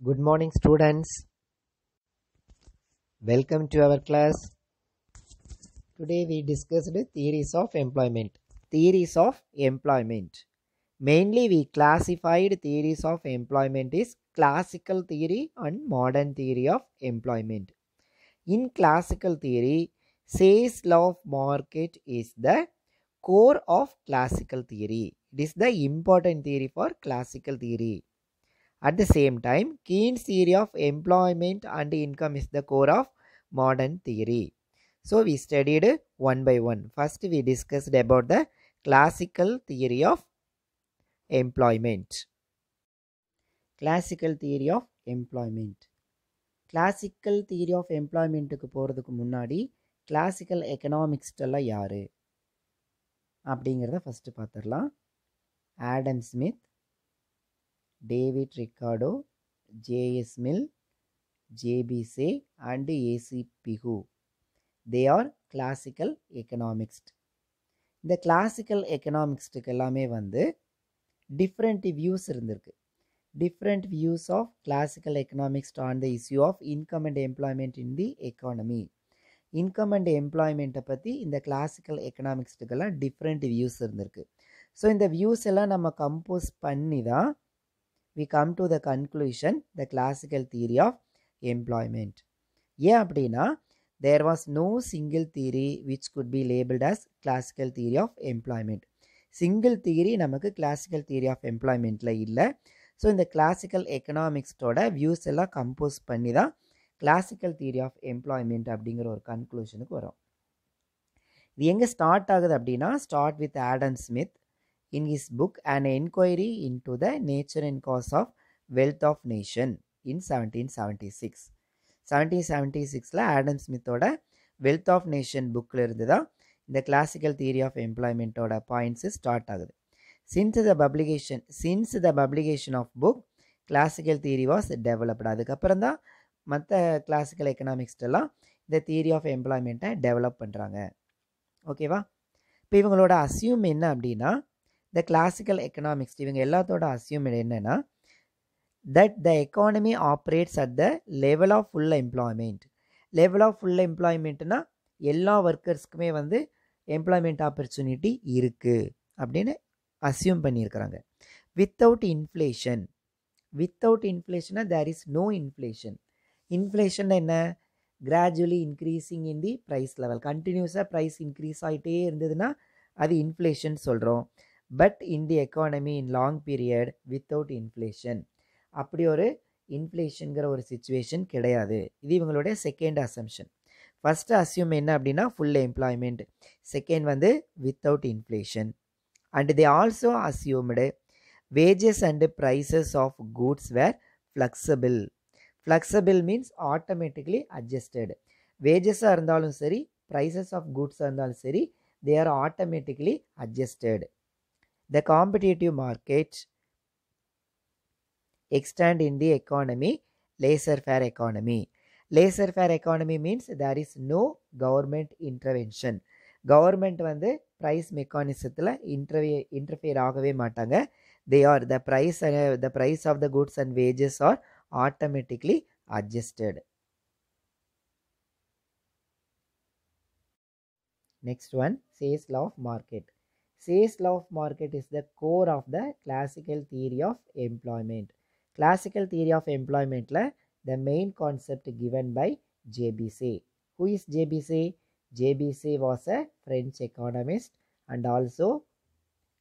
Good morning, students. Welcome to our class. Today we discussed theories of employment. Theories of employment. Mainly we classified theories of employment is classical theory and modern theory of employment. In classical theory, Say's law of market is the core of classical theory. It is the important theory for classical theory. At the same time, Keynes' theory of employment and income is the core of modern theory. So we studied one by one. First we discussed about the classical theory of employment. Classical theory of employment. Classical theory of employmentக்கு போகிறதுக்கு முன்னாடி classical எக்கனாமிக்ஸ்டெல்லாம் யார் அப்படிங்கிறத first பார்த்துடலாம். Adam Smith, David Ricardo, J.S. Mill, J.B. Say and A.C. Pigou. They are classical economists. இந்த classical எக்கனாமிக்ஸ்டுக்கு எல்லாமே வந்து different views இருந்திருக்கு. Different views of classical economics on the issue of income and employment in the economy. Income and எம்ப்ளாய்மெண்ட்டை பற்றி இந்த classical எக்கனாமிக்ஸ்டுக்கெல்லாம் different views இருந்திருக்கு. ஸோ இந்த வியூஸ் எல்லாம் நம்ம கம்போஸ் பண்ணி தான் we come to the conclusion the classical theory of employment. ஏன் அப்படின்னா there was no single theory which could be labeled as classical theory of employment. single theory நமக்கு classical theory of employmentல இல்லை. So இந்த classical economicsடோட views எல்லாம் compose பண்ணி தான் classical theory of employment அப்படிங்கிற ஒரு கன்க்ளூஷனுக்கு வரும். இது எங்கே ஸ்டார்ட் ஆகுது அப்படின்னா start with Adam Smith in his book An Enquiry into the Nature and Cause of Wealth of Nation in 1776. 1776ல ஆடம் ஸ்மித்தோட வெல்த் ஆஃப் நேஷன் புக்கில் இருந்து தான் இந்த கிளாசிக்கல் தியரி ஆஃப் எம்ப்ளாய்மெண்ட்டோட பாயிண்ட்ஸு ஸ்டார்ட் ஆகுது. Since the publication of book classical theory was developed. அதுக்கப்புறம் தான் மற்ற கிளாசிக்கல் எக்கனாமிக்ஸ்டெல்லாம் இந்த தியரி ஆஃப் எம்ப்ளாய்மெண்ட்டை டெவலப் பண்ணுறாங்க. ஓகேவா? இப்போ இவங்களோட அஸ்யூம் என்ன அப்படின்னா the classical economics இவங்க எல்லாத்தோட அஸ்யூம் என்னன்னா that the economy operates at the level of full employment. level of full employmentனா எல்லா ஒர்க்கர்ஸ்க்குமே வந்து எம்ப்ளாய்மெண்ட் ஆப்பர்ச்சுனிட்டி இருக்குது அப்படின்னு அஸ்யூம் பண்ணியிருக்கிறாங்க. வித்தவுட் இன்ஃப்ளேஷனா there is no inflation. Inflation என்ன? Gradually increasing in the price level. கண்டினியூஸாக ப்ரைஸ் இன்க்ரீஸ் ஆகிட்டே இருந்ததுன்னா அது இன்ஃப்ளேஷன் சொல்கிறோம். But in the economy in long period without inflation. அப்படி ஒரு இன்ஃப்ளேஷனுங்கிற ஒரு சிச்சுவேஷன் கிடையாது. இது இவங்களுடைய செகண்ட் அசம்ஷன். ஃபஸ்ட்டு அஸ்யூம் என்ன அப்படின்னா ஃபுல் எம்ப்ளாய்மெண்ட், செகண்ட் வந்து without inflation. And they also assumed wages and prices of goods were flexible. Flexible means automatically adjusted. வேஜஸாக இருந்தாலும் சரி, ப்ரைஸஸ் ஆஃப் கூட்ஸாக இருந்தாலும் சரி, they are automatically adjusted. The competitive market extend in the economy, laissez-faire economy. Laissez-faire economy means there is no government intervention. Government வந்து price mechanismத்தில் interfere ஆகவே மாட்டாங்க. They are the price of the goods and wages are automatically adjusted. Next one, Say's law of market. Say's law of market is the core of the classical theory of employment. Classical theory of employmentல the main concept given by J.B. Say. Who is J.B. Say? J.B. Say was a French economist and also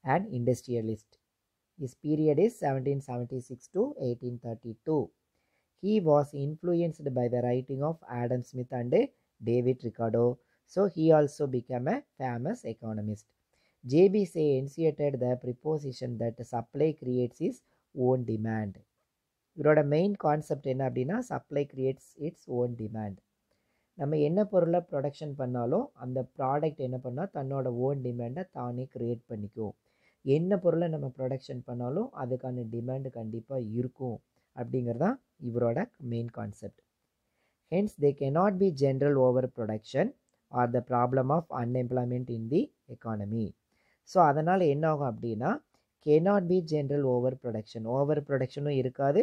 an industrialist. His period is 1776 to 1832. He was influenced by the writing of Adam Smith and David Ricardo. So he also became a famous economist. J.B. Say enunciated the proposition that supply creates its own demand. இவரோட main concept என்ன அப்படின்னா supply creates its own demand. நம்ம என்ன பொருளை production பண்ணாலும் அந்த product என்ன பண்ணால் தன்னோட ஓன் டிமாண்டை தானே க்ரியேட் பண்ணிக்கும். என்ன பொருளை நம்ம ப்ரொடக்ஷன் பண்ணாலும் அதுக்கான டிமாண்டு கண்டிப்பாக இருக்கும் அப்படிங்கிறதான் இவரோட main concept. Hence they cannot be general over production or the problem of unemployment in the economy. So அதனால் என்ன ஆகும் அப்படின்னா cannot be general over production. Over ப்ரொடக்ஷனும் இருக்காது,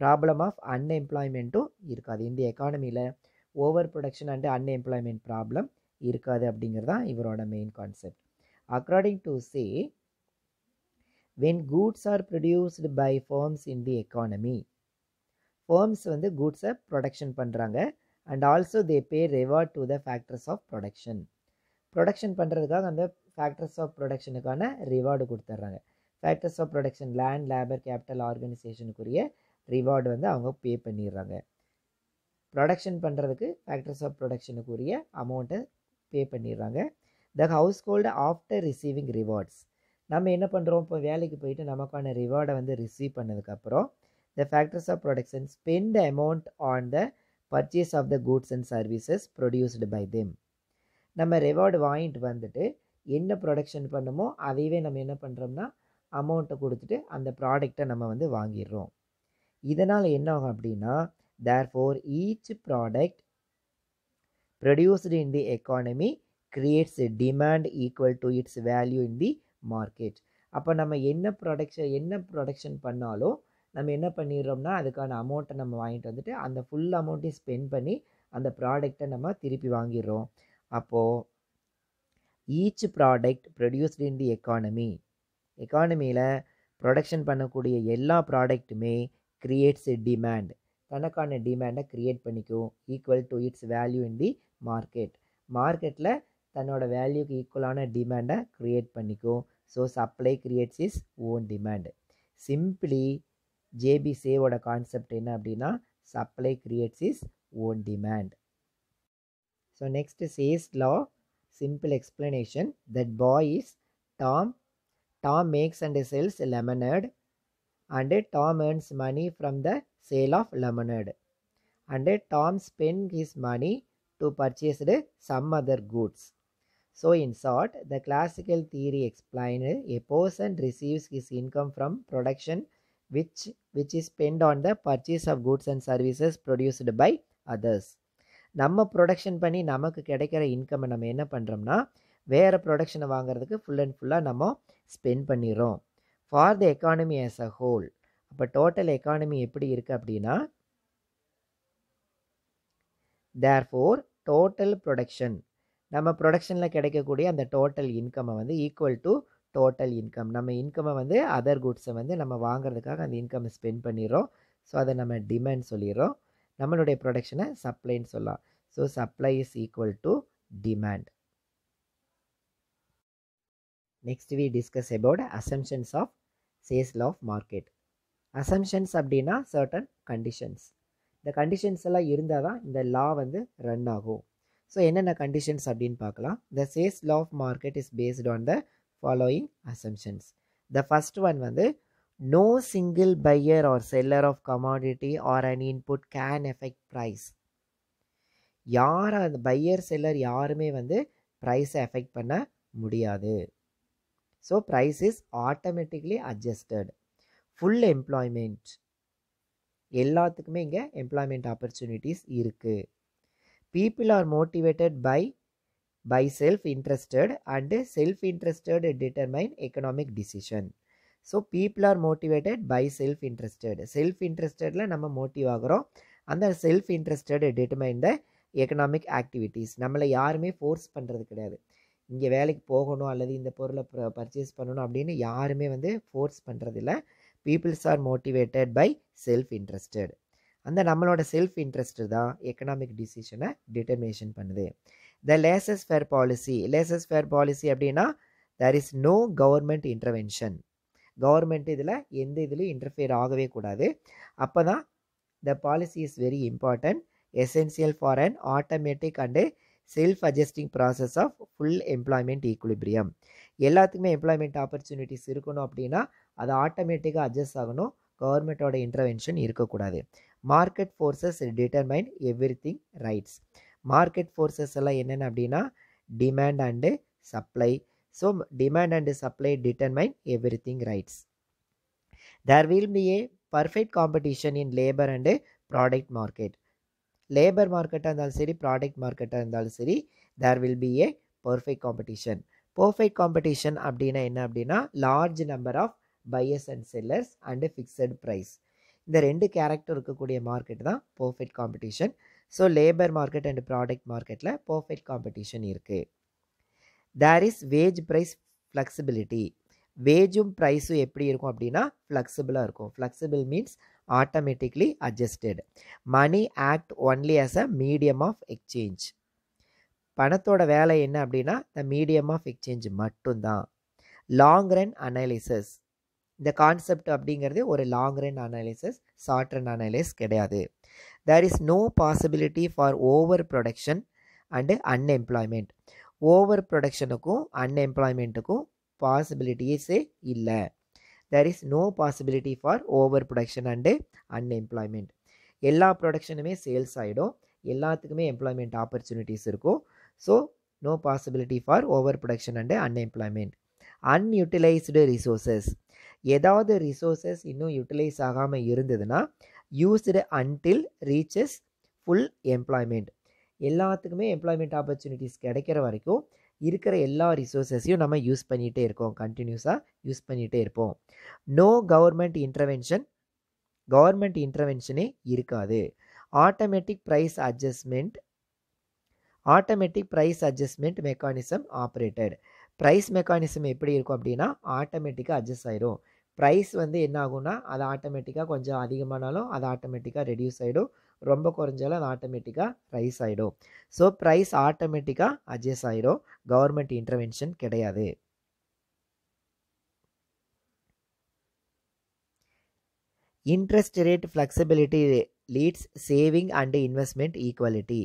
ப்ராப்ளம் ஆஃப் அன்எம்ப்ளாய்மெண்ட்டும் இருக்காது. இந்த எக்கானமியில் over production and unemployment problem இருக்காது அப்படிங்கிறது தான் இவரோட main concept. According to Say when goods are produced by firms in the economy, firms வந்து goods-ஐ ப்ரொடக்ஷன் பண்ணுறாங்க and also they pay reward to the factors of production. Production பண்ணுறதுக்காக அந்த factors of ப்ரொடக்ஷனுக்கான reward கொடுத்துட்றாங்க. Factors of production land, labour, capital, ஆர்கனைசேஷனுக்குரிய reward வந்து அவங்க பே பண்ணிடுறாங்க. ப்ரொடக்ஷன் பண்ணுறதுக்கு ஃபேக்டர்ஸ் ஆஃப் ப்ரொடக்ஷனுக்குரிய அமௌண்ட்டை பே பண்ணிடுறாங்க. The house hold after receiving rewards, நம்ம என்ன பண்ணுறோம், இப்போ வேலைக்கு போயிட்டு நமக்கான ரிவார்டை வந்து ரிசீவ் பண்ணதுக்கப்புறம் the factors of production spend the amount on the purchase of the goods and services produced by them. நம்ம ரிவார்டு வாங்கிட்டு வந்துட்டு என்ன ப்ரொடக்ஷன் பண்ணுமோ அதையவே நம்ம என்ன பண்ணுறோம்னா அமௌண்ட்டை கொடுத்துட்டு அந்த ப்ராடக்டை நம்ம வந்து வாங்கிடுறோம். இதனால் என்ன ஆகும் அப்படின்னா, therefore each product produced in the economy creates a demand equal to its value in the market. அப்போ நம்ம என்ன ப்ரொடக்ஷன் பண்ணாலும் நம்ம என்ன பண்ணிடுறோம்னா அதுக்கான அமௌண்ட்டை நம்ம வாங்கிட்டு வந்துட்டு அந்த ஃபுல் அமௌண்ட்டையும் ஸ்பெண்ட் பண்ணி அந்த ப்ராடக்டை நம்ம திருப்பி வாங்கிடுறோம். அப்போது each product produced in the எக்கானமியில் ப்ரொடக்ஷன் பண்ணக்கூடிய எல்லா ப்ராடக்ட்டுமே கிரியேட்ஸ் எ டிமாண்ட், தனக்கான டிமாண்டை க்ரியேட் பண்ணிக்கும், equal to its value in the மார்க்கெட்டில் தன்னோட வேல்யூக்கு ஈக்குவலான டிமாண்டை க்ரியேட் பண்ணிக்கும். So supply creates is own demand. Simply J B சேவோட கான்செப்ட் என்ன அப்படின்னா supply creates is own demand. So next Say's law simple explanation. That boy is Tom. Tom makes and sells lemonade and Tom earns money from the sale of lemonade and Tom spends his money to purchase some other goods. So in short, the classical theory explains a person receives his income from production which is spent on the purchase of goods and services produced by others. நம்ம production பண்ணி நமக்கு கிடைக்கிற இன்கம்மை நம்ம என்ன பண்ணுறோம்னா வேறு ப்ரொடக்ஷனை வாங்குறதுக்கு full and ஃபுல்லாக நம்ம ஸ்பெண்ட் பண்ணிடுறோம். For the economy as a whole, அப்போ டோட்டல் எக்கானமி எப்படி இருக்குது அப்படின்னா, தேர்ஃபோர் டோட்டல் ப்ரொடக்ஷன், நம்ம ப்ரொடக்ஷனில் கிடைக்கக்கூடிய அந்த டோட்டல் இன்கம்மை வந்து ஈக்குவல் டு டோட்டல் இன்கம். நம்ம இன்கம்மை வந்து அதர் குட்ஸை வந்து நம்ம வாங்குறதுக்காக அந்த இன்கம்மை ஸ்பெண்ட் பண்ணிடுறோம். ஸோ அதை நம்ம டிமாண்ட் சொல்லிடுறோம். நம்மளுடைய ப்ரொடக்ஷனை சப்ளைன்னு சொல்லலாம். So supply is equal to demand. Next we discuss about assumptions of Say's law of market. Assumptions அப்படின்னா சர்டன் கண்டிஷன்ஸ். இந்த கண்டிஷன்ஸ் எல்லாம் இருந்தால் தான் இந்த லா வந்து ரன் ஆகும். ஸோ என்னென்ன கண்டிஷன்ஸ் அப்படின்னு பார்க்கலாம். The Say's law of market is based on the following assumptions. The first one வந்து no single buyer or seller of commodity or an input can affect price. அந்த பையர் செல்லர் யாருமே வந்து ப்ரைஸை effect பண்ண முடியாது. So price is automatically adjusted. Full employment, எல்லாத்துக்குமே இங்கே employment opportunities இருக்குது. People are motivated by self interested and self interested determine economic decision. So people are motivated by self interested, self இன்ட்ரெஸ்டடில் நம்ம மோட்டிவ் ஆகிறோம். அந்த self interested determine the economic activities. நம்மளை யாருமே force பண்ணுறது கிடையாது. இங்கே வேலைக்கு போகணும் அல்லது இந்த பொருளை பர்ச்சேஸ் பண்ணணும் அப்படின்னு யாருமே வந்து ஃபோர்ஸ் பண்ணுறதில்ல. Peoples are motivated by self interested. அந்த நம்மளோட செல்ஃப் இன்ட்ரெஸ்ட் தான் எக்கனாமிக் டிசிஷனை டிட்டர்மினேஷன் பண்ணுது. The laissez faire policy. Laissez faire policy அப்படின்னா there is no government intervention. Government இதில் எந்த இதுலையும் இன்டர்ஃபியர் ஆகவே கூடாது. அப்போ தான் the policy is very important, essential for an automatic and self adjusting process of full employment equilibrium. எல்லாத்துக்குமே employment opportunities இருக்கணும் அப்படின்னா அது ஆட்டோமேட்டிக்காக அட்ஜஸ்ட் ஆகணும், கவர்மெண்ட்டோட இன்டர்வென்ஷன் இருக்கக்கூடாது. Market forces determine everything rights. Market forces எல்லாம் என்னென்ன அப்படின்னா demand and supply. So demand and supply determine everything rights. There will be a perfect competition in labor and product market. Labor market இருந்தாலும் சரி, product மார்க்கெட்டாக இருந்தாலும் சரி, there will be a perfect competition. Perfect competition அப்படின்னா என்ன அப்படின்னா large number of buyers and sellers and fixed price. இந்த 2 character இருக்கக்கூடிய market தான் perfect competition. So labour market and product மார்க்கெட்டில் பர்ஃபெக்ட் காம்படிஷன் இருக்குது. There is wage price flexibility. வேஜும் ப்ரைஸும் எப்படி இருக்கும் அப்படின்னா ஃப்ளெக்சிபிளாக இருக்கும். Flexible means automatically adjusted. Money act only as a medium of exchange. பணத்தோட வேலை என்ன அப்படின்னா த மீடியம் ஆஃப் எக்ஸ்சேஞ்ச் மட்டும்தான். Long run analysis. இந்த கான்செப்ட் அப்படிங்கிறது ஒரு long run analysis, short run analysis கிடையாது. There is no possibility for over production and unemployment. Over ப்ரொடக்ஷனுக்கும் அன்எம்ப்ளாய்மெண்ட்டுக்கும் பாசிபிலிட்டிஸே இல்லை. There is no possibility for over production and unemployment. எல்லா ப்ரொடக்ஷனுமே சேல்ஸ் ஆகிடும், எல்லாத்துக்குமே எம்ப்ளாய்மெண்ட் ஆப்பர்ச்சுனிட்டிஸ் இருக்கும். So no possibility for over production and unemployment. Unutilised resources. ஏதாவது ரிசோர்ஸஸ் இன்னும் யூட்டிலைஸ் ஆகாமல் இருந்ததுன்னா used until reaches full employment. எல்லாத்துக்குமே எம்ப்ளாய்மெண்ட் ஆப்பர்ச்சுனிட்டிஸ் கிடைக்கிற வரைக்கும் இருக்கிற எல்லா ரிசோர்ஸஸையும் நம்ம யூஸ் பண்ணிகிட்டே இருக்கோம், கண்டினியூஸாக யூஸ் பண்ணிகிட்டே இருப்போம். No government intervention. கவர்மெண்ட் இன்டர்வென்ஷனே இருக்காது. Automatic price adjustment mechanism operated. Price mechanism எப்படி இருக்கும் அப்படின்னா ஆட்டோமேட்டிக்காக அட்ஜஸ்ட் ஆகிடும். ப்ரைஸ் வந்து என்ன ஆகும்னா அது ஆட்டோமேட்டிக்காக கொஞ்சம் அதிகமானாலும் அது ஆட்டோமேட்டிக்காக ரெடியூஸ் ஆகிடும், ரொம்ப குறைஞ்சாலும் அது ஆட்டோமேட்டிக்காக ரைஸ் ஆகிடும். ஸோ ப்ரைஸ் ஆட்டோமேட்டிக்காக அட்ஜஸ்ட் ஆகிடும், கவர்மெண்ட் இன்டர்வென்ஷன் கிடையாது. Interest rate flexibility leads saving and investment equality.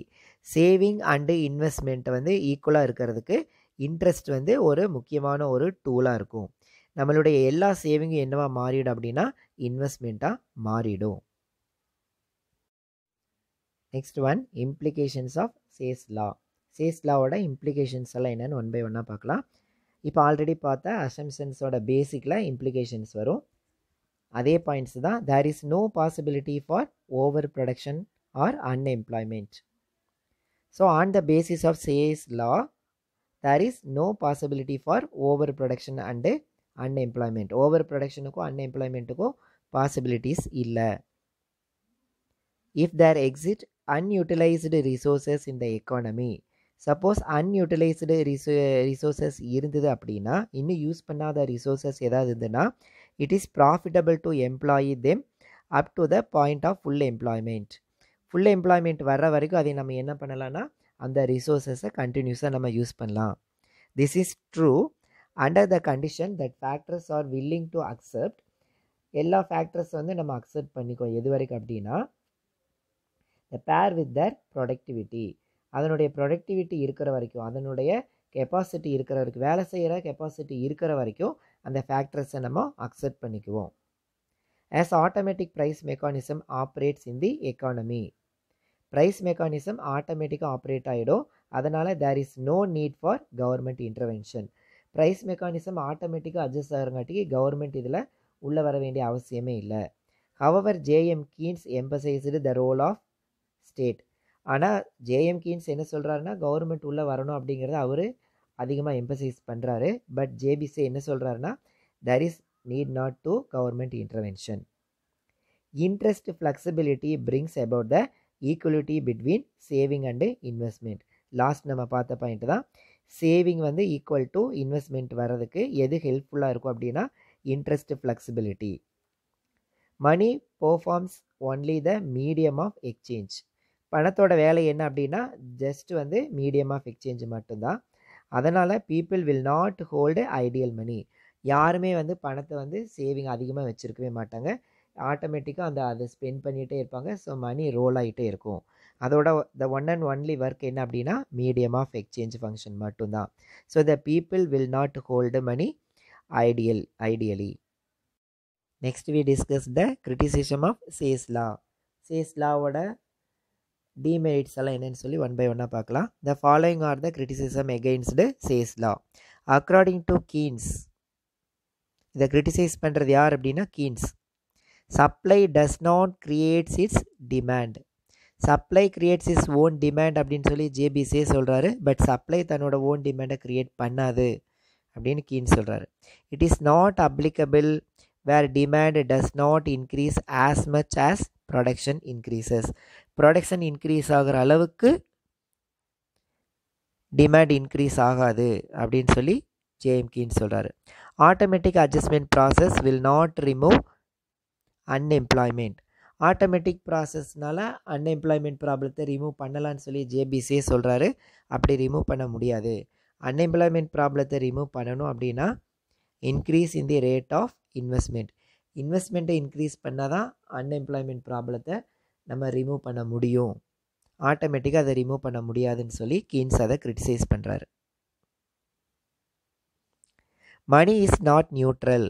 Saving and investment வந்து ஈக்குவலாக இருக்கிறதுக்கு இன்ட்ரெஸ்ட் வந்து ஒரு முக்கியமான ஒரு டூலாக இருக்கும். நம்மளுடைய எல்லா சேவிங்கும் என்னவா மாறிடும் அப்படின்னா இன்வெஸ்ட்மெண்ட்டாக மாறிடும். Next one, implications of Say's law. Say's லாவோட இம்ப்ளிகேஷன்ஸ் எல்லாம் என்னென்னு ஒன் பை ஒன்னாக பார்க்கலாம். இப்போ ஆல்ரெடி பார்த்த அசம்ஷன்ஸோட பேசிக்கில் இம்ப்ளிகேஷன்ஸ் வரும், அதே பாயிண்ட்ஸ் தான். There is no possibility for over production or unemployment. So on the basis of Say's law there is no possibility for overproduction and unemployment. Overproductionக்கும் unemploymentக்கும் possibilities இல்லை. If there exist unutilized resources in the economy, suppose unutilized resources இருந்தது அப்படின்னா, இன்னும் use பண்ணாத resources ஏதாவது இருந்ததுன்னா, it is profitable to employ them up to the point of full employment. full employment வர்ற வரைக்கும் அதை நம்ம என்ன பண்ணலாம்னா அந்த ரிசோர்ஸஸை கண்டினியூஸாக நம்ம யூஸ் பண்ணலாம். This is true under the condition that factors are willing to accept. எல்லா ஃபேக்டர்ஸ் வந்து நம்ம அக்செப்ட் பண்ணிக்கோ எது வரைக்கும் அப்படின்னா த பேர் வித் தர் ப்ரொடக்டிவிட்டி. அதனுடைய ப்ரொடக்டிவிட்டி இருக்கிற வரைக்கும், அதனுடைய கெப்பாசிட்டி இருக்கிற வரைக்கும், வேலை செய்கிற கெப்பாசிட்டி இருக்கிற வரைக்கும் அந்த ஃபேக்டர்ஸை நம்ம அக்செப்ட் பண்ணிக்குவோம். As automatic price mechanism operates in the economy. Price mechanism ஆட்டோமேட்டிக்காக ஆப்ரேட் ஆகிடும், அதனால் there is no need for government intervention. Price mechanism ஆட்டோமேட்டிக்காக அட்ஜஸ்ட் ஆகிறங்காட்டிக்கு கவர்மெண்ட் இதில் உள்ளே வர வேண்டிய அவசியமே இல்லை. However J M Keynes emphasised the role of state. ஆனால் ஜேஎம் கீன்ஸ் என்ன சொல்கிறாருன்னா கவர்மெண்ட் உள்ளே வரணும் அப்படிங்கிறத அவர் அதிகமாக எம்பசைஸ் பண்ணுறாரு. பட் ஜேபிசி என்ன சொல்கிறாருன்னா there is need not to government intervention. Interest flexibility brings about the equality between saving and investment. Last நம்ம பார்த்த பாயிண்ட் தான். சேவிங் வந்து ஈக்குவல் டு இன்வெஸ்ட்மெண்ட் வர்றதுக்கு எது ஹெல்ப்ஃபுல்லாக இருக்கும் அப்படின்னா interest flexibility. Money performs only the medium of exchange. பணத்தோட வேலை என்ன அப்படின்னா ஜஸ்ட் வந்து மீடியம் ஆஃப் எக்ஸ்சேஞ்ச் மட்டும்தான். அதனால் people will not hold ideal money. யாருமே வந்து பணத்தை வந்து சேவிங் அதிகமாக வச்சுருக்கவே மாட்டாங்க, ஆட்டோமேட்டிக்காக அதை ஸ்பெண்ட் பண்ணிகிட்டே இருப்பாங்க. ஸோ மணி ரோல் ஆகிட்டே இருக்கும். அதோட the one and only work என்ன அப்படின்னா மீடியம் ஆஃப் எக்ஸ்சேஞ்ச் ஃபங்க்ஷன் மட்டும்தான். So the people will not hold money ideally. Next we discuss the criticism of Say's law. Say's லாவோட டிமெரிட்ஸ் எல்லாம் என்னன்னு சொல்லி ஒன் பை ஒன்னாக பார்க்கலாம். The following are the criticism against Say's law. According to Keynes, இதை criticize பண்ணுறது யார் அப்படின்னா Keynes. Supply does not creates its demand. Supply creates is own demand அப்படின்னு சொல்லி ஜேபிசியே சொல்கிறாரு. பட் சப்ளை தன்னோட ஓன் டிமாண்டை க்ரியேட் பண்ணாது அப்படின்னு கீன்ஸ் சொல்கிறாரு. It is not applicable where demand does not increase as much as production increases. Production increase ஆகிற அளவுக்கு டிமாண்ட் இன்க்ரீஸ் ஆகாது அப்படின்னு சொல்லி ஜேஎம் கீன்ஸ் சொல்கிறாரு. Automatic adjustment process will not remove unemployment. Automatic ப்ராசஸ்னால அன்எம்ப்ளாய்மெண்ட் ப்ராப்ளத்தை ரிமூவ் பண்ணலான்னு சொல்லி ஜேபிசியே சொல்கிறாரு. அப்படி ரிமூவ் பண்ண முடியாது. அன்எம்ப்ளாய்மெண்ட் ப்ராப்ளத்தை ரிமூவ் பண்ணணும் அப்படின்னா increase in the rate of investment. இன்வெஸ்ட்மெண்ட்டை இன்க்ரீஸ் பண்ணால் தான் அன்எம்ப்ளாய்மெண்ட் ப்ராப்ளத்தை நம்ம ரிமூவ் பண்ண முடியும். ஆட்டோமேட்டிக்காக அதை ரிமூவ் பண்ண முடியாதுன்னு சொல்லி கீன்ஸ் அதை கிரிட்டிசைஸ் பண்ணுறாரு. Money is not neutral,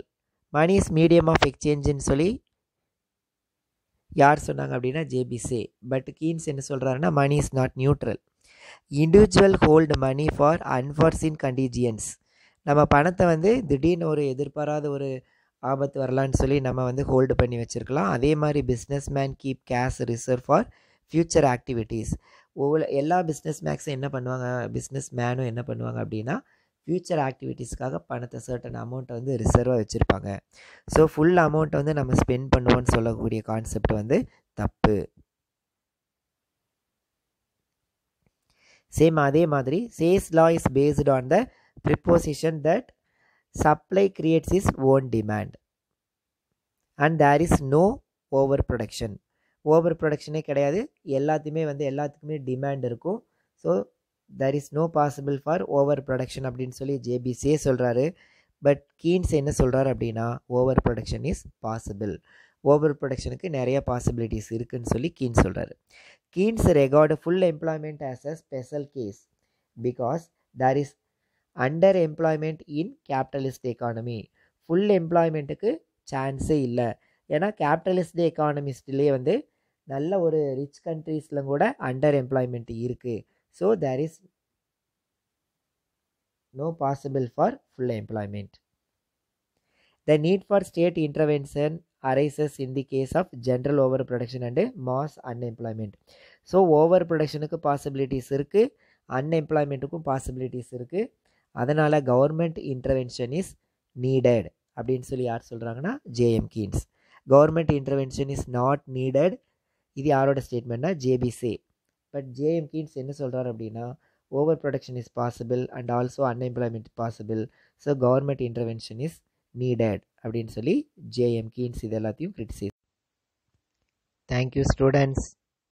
money is medium of எக்ஸ்சேஞ்சுன்னு சொல்லி யார் சொன்னாங்க அப்படின்னா ஜேபிசே. பட் கீன்ஸ் என்ன சொல்கிறாருன்னா money is not neutral. Individual hold money for unforeseen contingencies. நம்ம பணத்தை வந்து திடீர்னு ஒரு எதிர்பாராத ஒரு ஆபத்து வரலான்னு சொல்லி நம்ம வந்து ஹோல்டு பண்ணி வச்சுருக்கலாம். அதே மாதிரி business man keep cash reserve for future activities. எல்லா பிஸ்னஸ் மேக்ஸும் என்ன பண்ணுவாங்க, பிஸ்னஸ் மேனும் என்ன பண்ணுவாங்க அப்படின்னா ஃப்யூச்சர் ஆக்டிவிட்டீஸ்க்காக பணத்தை சர்டன் அமௌண்ட்டை வந்து ரிசர்வாக வச்சுருப்பாங்க. ஸோ ஃபுல் அமௌண்ட்டை வந்து நம்ம ஸ்பெண்ட் பண்ணுவோன்னு சொல்லக்கூடிய கான்செப்ட் வந்து தப்பு. சேம் அதே மாதிரி Say's law is based on the preposition that supply creates is own demand and there is no over production. Over ப்ரொடக்ஷனே கிடையாது, எல்லாத்தையுமே வந்து எல்லாத்துக்குமே டிமாண்ட் இருக்கும். So there is no possible for over production அப்படின்னு சொல்லி ஜேபிசியே சொல்கிறாரு. பட் கீன்ஸ் என்ன சொல்கிறாரு அப்படின்னா over production is possible. Over ப்ரொடக்ஷனுக்கு நிறைய பாசிபிலிட்டிஸ் இருக்குதுன்னு சொல்லி கீன்ஸ் சொல்கிறாரு. Keynes regard full employment as a special case because there is under employment in capitalist economy. Full எம்ப்ளாய்மெண்ட்டுக்கு சான்ஸே இல்லை. ஏன்னா கேபிட்டலிஸ்ட் எக்கானமிஸ்ட்லேயே வந்து நல்ல ஒரு ரிச் கண்ட்ரீஸில் கூட அண்டர் எம்ப்ளாய்மெண்ட் இருக்குது. So there is no possible for full employment. The need for state intervention arises in the case of general overproduction and mass unemployment. So over ப்ரொடக்ஷனுக்கு பாசிபிலிட்டிஸ் இருக்குது, அன்எம்ப்ளாய்மெண்ட்டுக்கும் பாசிபிலிட்டிஸ் இருக்குது. அதனால் கவர்மெண்ட் இன்டர்வென்ஷன் இஸ் நீடட் அப்படின்னு சொல்லி யார் சொல்கிறாங்கன்னா JM Keynes. Government intervention is not needed, இது யாரோட ஸ்டேட்மெண்ட்னா ஜேபிசே. பட் ஜேஎம் கீன்ஸ் என்ன சொல்கிறார் அப்படின்னா over production is possible and also unemployment possible. So government intervention is needed அப்படின்னு சொல்லி ஜேஎம் கீன்ஸ் இது எல்லாத்தையும் கிரிட்டிசைஸ். Thank you students.